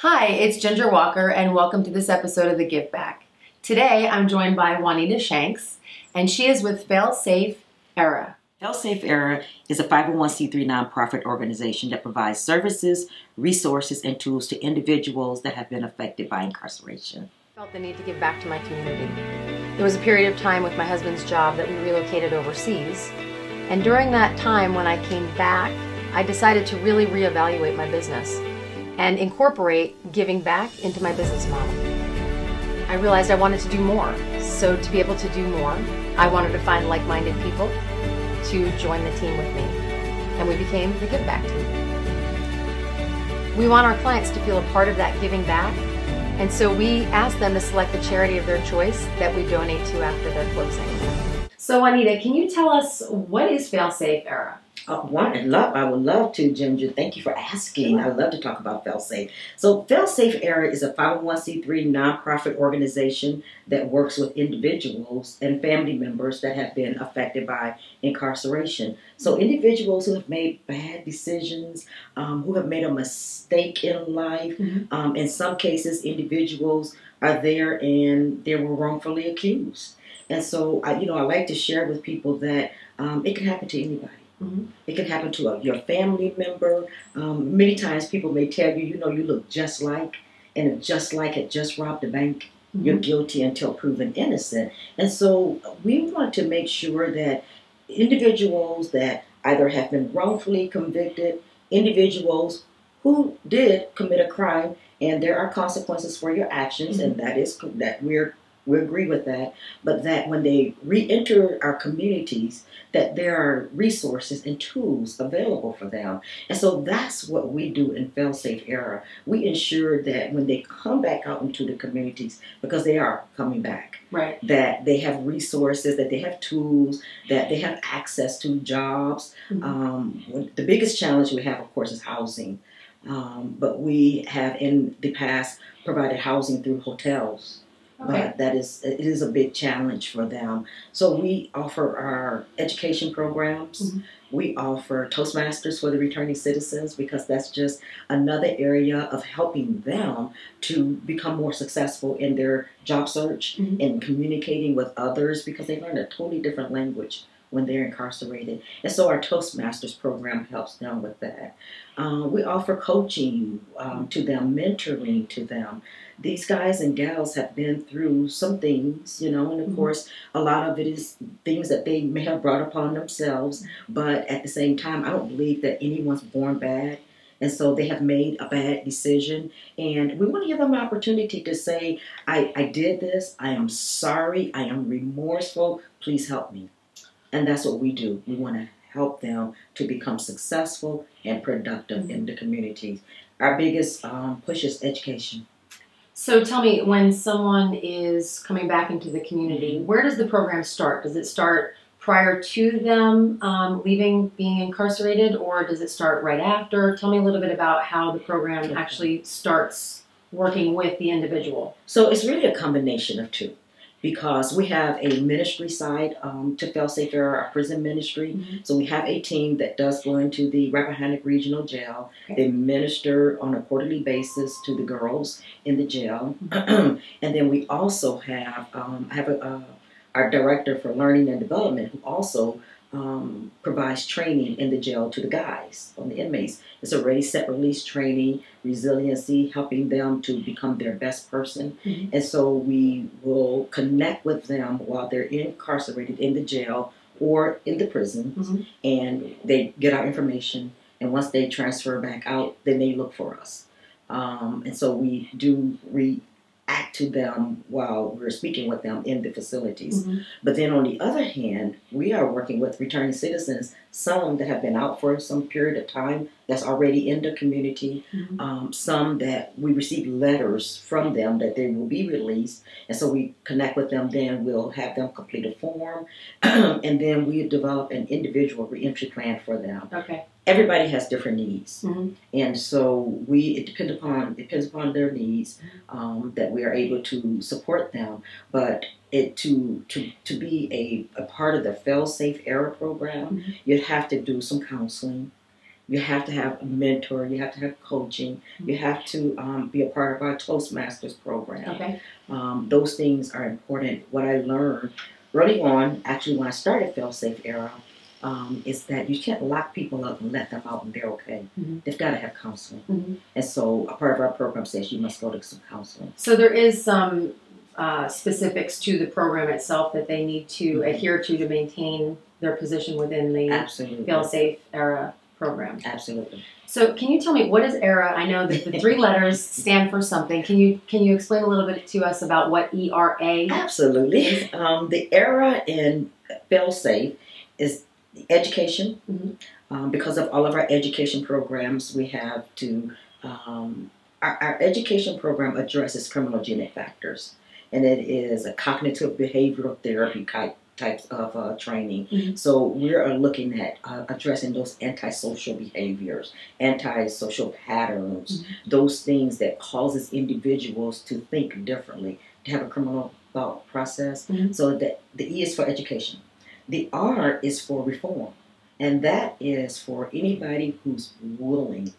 Hi, it's Ginger Walker, and welcome to this episode of The Give Back. Today, I'm joined by Juanita Shanks, and she is with Failsafe Era. Failsafe Era is a 501c3 nonprofit organization that provides services, resources, and tools to individuals that have been affected by incarceration. I felt the need to give back to my community. There was a period of time with my husband's job that we relocated overseas, and during that time when I came back, I decided to really reevaluate my business and incorporate giving back into my business model. I realized I wanted to do more. So to be able to do more, I wanted to find like-minded people to join the team with me. And we became the Give Back team. We want our clients to feel a part of that giving back. And so we ask them to select the charity of their choice that we donate to after their closing. So Juanita, can you tell us what is Failsafe Era? I would love to, Ginger. Thank you for asking. I would love to talk about Failsafe. So Failsafe Era is a 501c3 nonprofit organization that works with individuals and family members that have been affected by incarceration. So individuals who have made bad decisions, who have made a mistake in life. In some cases, individuals are there and they were wrongfully accused. And so, I like to share with people that it can happen to anybody. It can happen to your family member. Many times people may tell you, you look just like, and if just like had just robbed a bank, you're guilty until proven innocent. And so we want to make sure that individuals that either have been wrongfully convicted, individuals who did commit a crime, and there are consequences for your actions, and that we agree with that, but that when they re-enter our communities, that there are resources and tools available for them. And so that's what we do in Failsafe Era. We ensure that when they come back out into the communities, because they are coming back, right, that they have resources, that they have tools, that they have access to jobs. The biggest challenge we have, of course, is housing. But we have in the past provided housing through hotels. Okay. But it is a big challenge for them. So we offer our education programs. We offer Toastmasters for the returning citizens, because that's just another area of helping them to become more successful in their job search and communicating with others, because they learn a totally different language when they're incarcerated. And so our Toastmasters program helps them with that. We offer coaching to them, mentoring to them. These guys and gals have been through some things, and of course, a lot of it is things that they may have brought upon themselves, but at the same time, I don't believe that anyone's born bad. And so they have made a bad decision, and we want to give them an opportunity to say, I did this, I am sorry, I am remorseful, please help me. And that's what we do. We want to help them to become successful and productive in the communities. Our biggest push is education. So tell me, when someone is coming back into the community, where does the program start? Does it start prior to them leaving, being incarcerated, or does it start right after? Tell me a little bit about how the program actually starts working with the individual. So it's really a combination of two, because we have a ministry side to Failsafe Era, our prison ministry. So we have a team that does go into the Rappahannock Regional Jail. They minister on a quarterly basis to the girls in the jail. And then we also have our director for learning and development, who also provides training in the jail to the guys, on the inmates. It's a ready, set, release training, resiliency, helping them to become their best person. And so we will connect with them while they're incarcerated in the jail or in the prison, and they get our information. And once they transfer back out, then they look for us. And so we do react to them while we're speaking with them in the facilities. But then on the other hand, we are working with returning citizens, some that have been out for some period of time that's already in the community, some that we receive letters from them that they will be released. And so we connect with them, then we'll have them complete a form, and then we develop an individual reentry plan for them. Okay. Everybody has different needs, and so it depends upon their needs that we are able to support them. But to be a part of the Failsafe Era program, you'd have to do some counseling. You have to have a mentor. You have to have coaching. You have to be a part of our Toastmasters program. Okay. Those things are important. What I learned early on, actually when I started Failsafe Era, is that you can't lock people up and let them out and they're okay. They've got to have counseling. And so a part of our program says you must go to some counseling. So there is some specifics to the program itself that they need to adhere to maintain their position within the Failsafe Era program. Absolutely. So can you tell me, what is ERA? I know that the 3 letters stand for something. Can you explain a little bit to us about what ERA? Absolutely. The ERA in Failsafe is education. Because of all of our education programs, we have to, our education program addresses criminogenic factors. And it is a cognitive behavioral therapy types of training. So we're looking at addressing those antisocial behaviors, antisocial patterns, those things that causes individuals to think differently, to have a criminal thought process. So that the E is for education. The R is for reform. And that is for anybody who's willing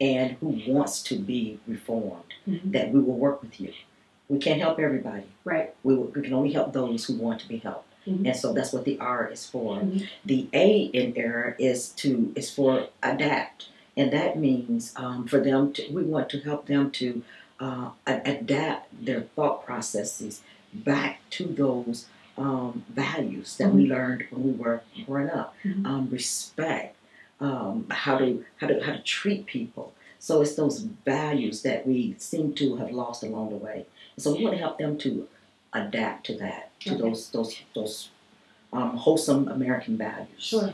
and who wants to be reformed, that we will work with you. We can't help everybody. Right. We can only help those who want to be helped. And so that's what the R is for. The A in ERA is for adapt. And that means for them we want to help them to adapt their thought processes back to those values that we learned when we were growing up. Respect, how to treat people. So it's those values that we seem to have lost along the way. So we want to help them to adapt to that, to those wholesome American values. Sure.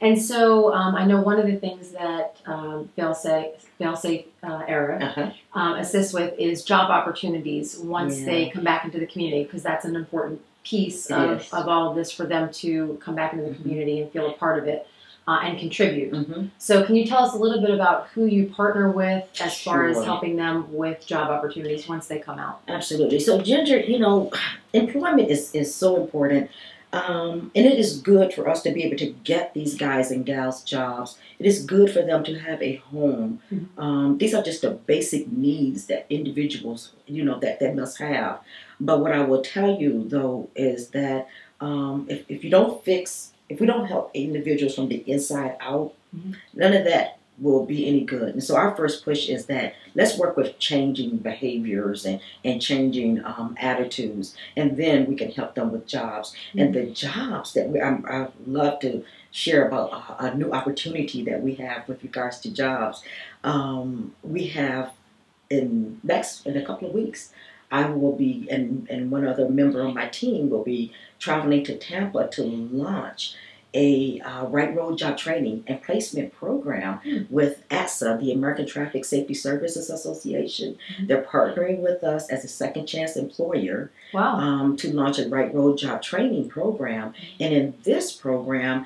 And so I know one of the things that Failsafe Era assists with is job opportunities once they come back into the community, because that's an important piece of all of this for them to come back into the community and feel a part of it and contribute. So can you tell us a little bit about who you partner with as far as helping them with job opportunities once they come out? Absolutely. So Ginger, employment is so important. And it is good for us to be able to get these guys and gals jobs. It is good for them to have a home. These are just the basic needs that individuals, that they must have. But what I will tell you, though, is that if we don't help individuals from the inside out, none of that will be any good. And so our first push is that let's work with changing behaviors and changing attitudes, and then we can help them with jobs. And the jobs that I love to share about a new opportunity that we have with regards to jobs. We have in a couple of weeks, I will be, and one other member of my team will be traveling to Tampa to launch a right road job training and placement program with ASSA, the American Traffic Safety Services Association. They're partnering with us as a second chance employer to launch a right road job training program. And in this program,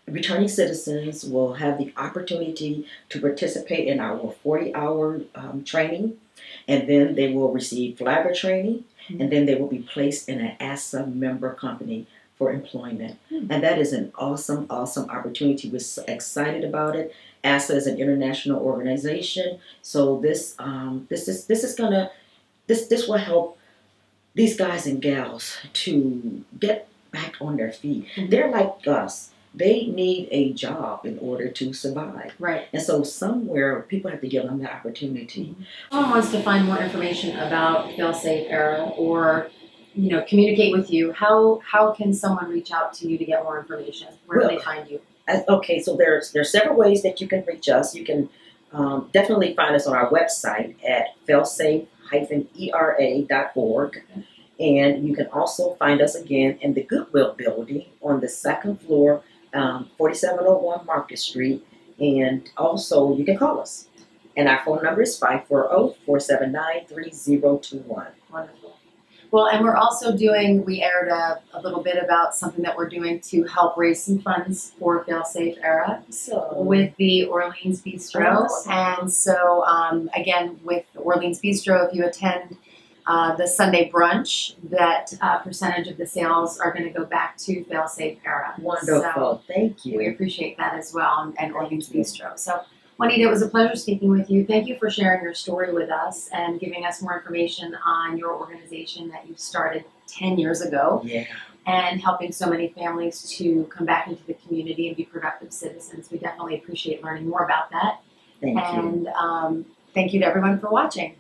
returning citizens will have the opportunity to participate in our 40-hour training, and then they will receive flagger training, and then they will be placed in an ASSA member company for employment. And that is an awesome, awesome opportunity. We're so excited about it. ASSA is an international organization, so this will help these guys and gals to get back on their feet. They're like us. They need a job in order to survive. Right. And so somewhere people have to give them that opportunity. If someone wants to find more information about Failsafe Era or communicate with you, how can someone reach out to you to get more information? Where do they find you? Okay, so there's several ways that you can reach us. You can definitely find us on our website at failsafe-era.org. And you can also find us again in the Goodwill building on the second floor, 4701 Market Street. And also you can call us. And our phone number is 540-479-3021. Wonderful. Well, and we're also we aired a little bit about something that we're doing to help raise some funds for Failsafe Era with the Orleans Bistro. And so, again, with Orleans Bistro, if you attend the Sunday brunch, that percentage of the sales are going to go back to Failsafe Era. Wonderful. So thank you. we appreciate that as well, and Orleans Bistro. So, Juanita, it was a pleasure speaking with you. Thank you for sharing your story with us and giving us more information on your organization that you started 10 years ago. Yeah. And helping so many families to come back into the community and be productive citizens. We definitely appreciate learning more about that. Thank you. And thank you to everyone for watching.